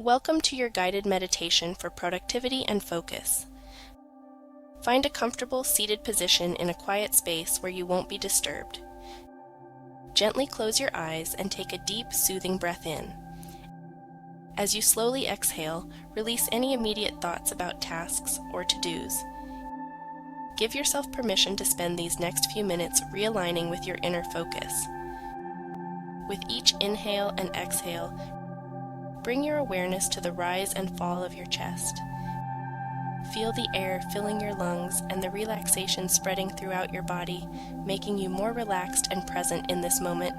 Welcome to your guided meditation for productivity and focus. Find a comfortable seated position in a quiet space where you won't be disturbed. Gently close your eyes and take a deep, soothing breath in. As you slowly exhale, release any immediate thoughts about tasks or to-dos. Give yourself permission to spend these next few minutes realigning with your inner focus. With each inhale and exhale, bring your awareness to the rise and fall of your chest. Feel the air filling your lungs and the relaxation spreading throughout your body, making you more relaxed and present in this moment.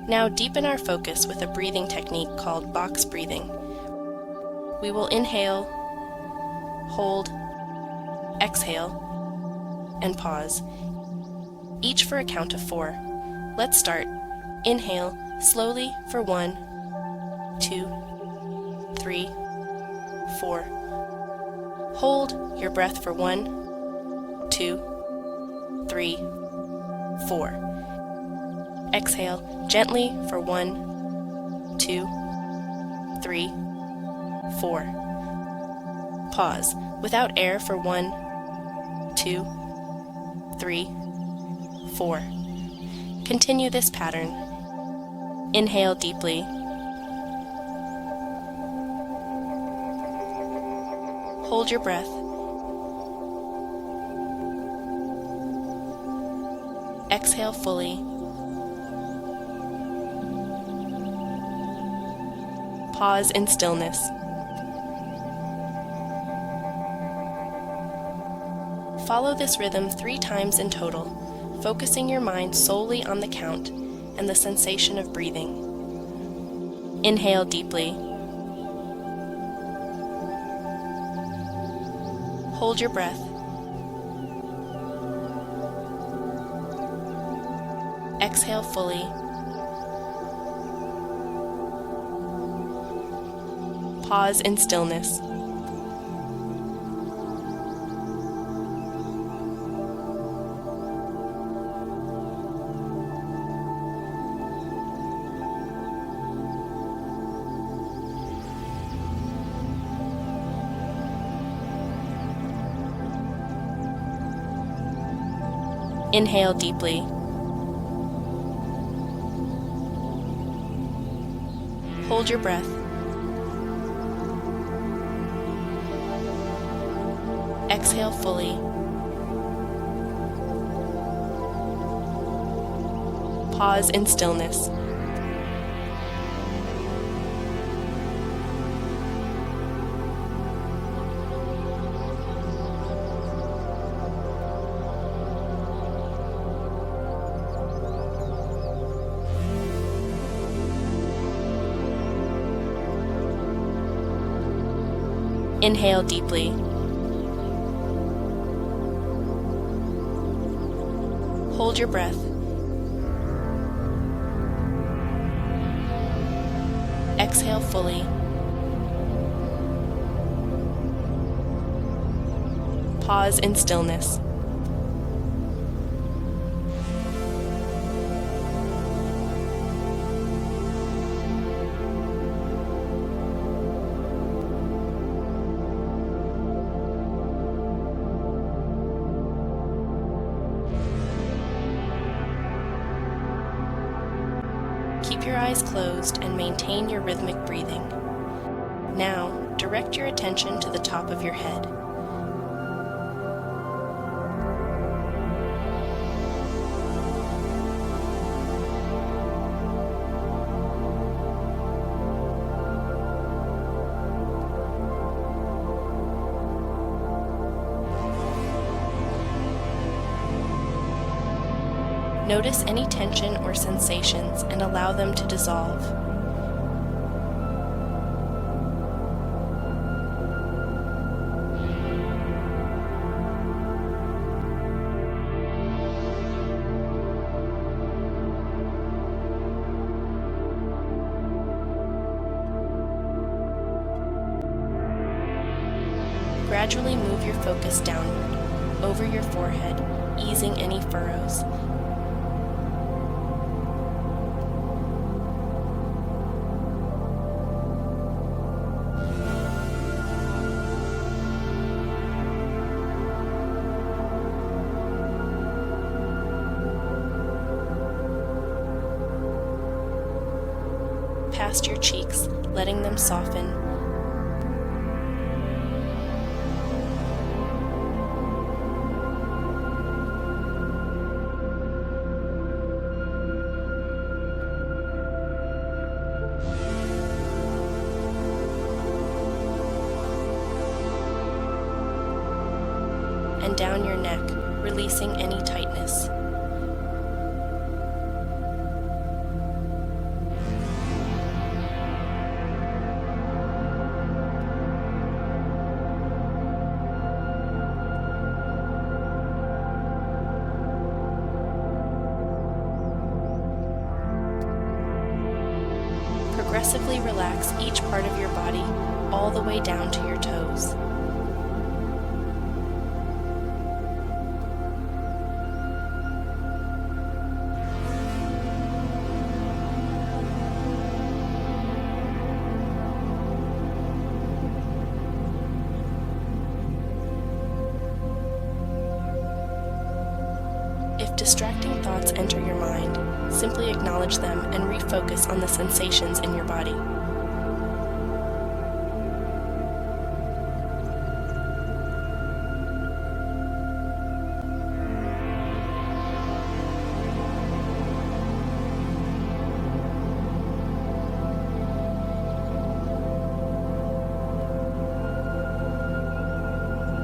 Now deepen our focus with a breathing technique called box breathing. We will inhale, hold, exhale, and pause, each for a count of 4. Let's start. Inhale slowly for 1, 2, 3, 4. Hold your breath for 1, 2, 3, 4. Exhale gently for 1, 2, 3, 4. Pause without air for 1, 2, 3, 4. Continue this pattern. Inhale deeply. Hold your breath. Exhale fully. Pause in stillness. Follow this rhythm 3 times in total, focusing your mind solely on the count and the sensation of breathing. Inhale deeply. Hold your breath. Exhale fully. Pause in stillness. Inhale deeply. Hold your breath. Exhale fully. Pause in stillness. Inhale deeply. Hold your breath. Exhale fully. Pause in stillness. Keep your eyes closed and maintain your rhythmic breathing. Now, direct your attention to the top of your head. Notice any tension or sensations and allow them to dissolve. Gradually move your focus downward, over your forehead, easing any furrows. Past your cheeks, letting them soften. And down your neck, releasing any tightness. Progressively relax each part of your body, all the way down to your toes. If distracting thoughts enter your mind, simply acknowledge them and refocus on the sensations in your body.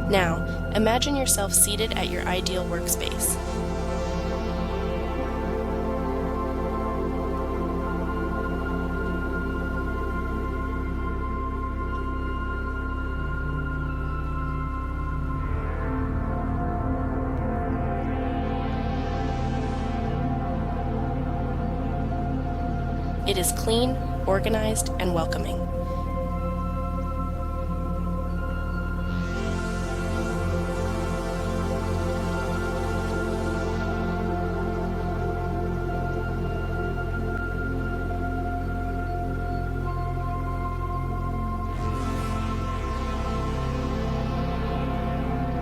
Now, imagine yourself seated at your ideal workspace. It is clean, organized, and welcoming.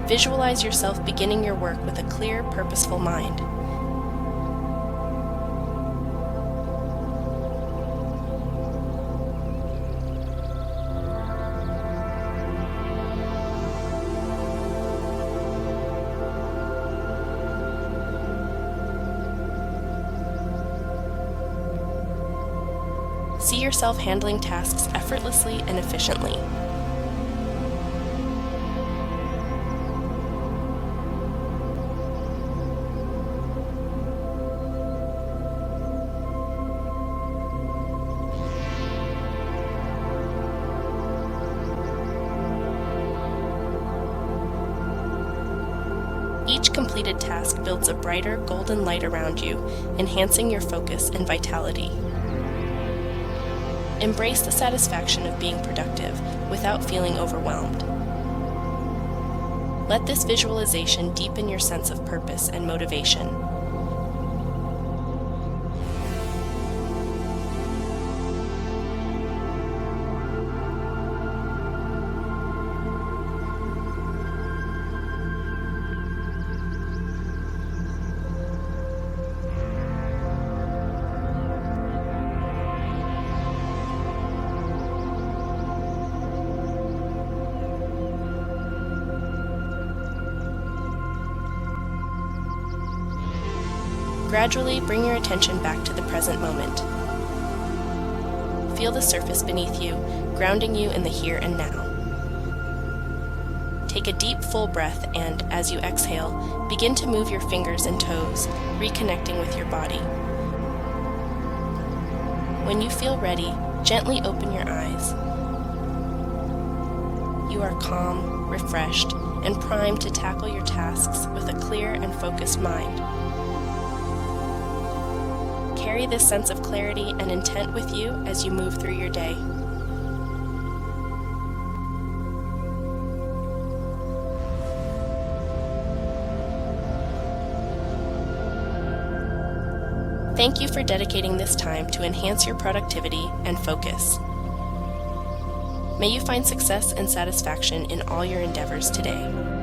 Visualize yourself beginning your work with a clear, purposeful mind. See yourself handling tasks effortlessly and efficiently. Each completed task builds a brighter, golden light around you, enhancing your focus and vitality. Embrace the satisfaction of being productive without feeling overwhelmed. Let this visualization deepen your sense of purpose and motivation. Gradually bring your attention back to the present moment. Feel the surface beneath you, grounding you in the here and now. Take a deep, full breath and, as you exhale, begin to move your fingers and toes, reconnecting with your body. When you feel ready, gently open your eyes. You are calm, refreshed, and primed to tackle your tasks with a clear and focused mind. Carry this sense of clarity and intent with you as you move through your day. Thank you for dedicating this time to enhance your productivity and focus. May you find success and satisfaction in all your endeavors today.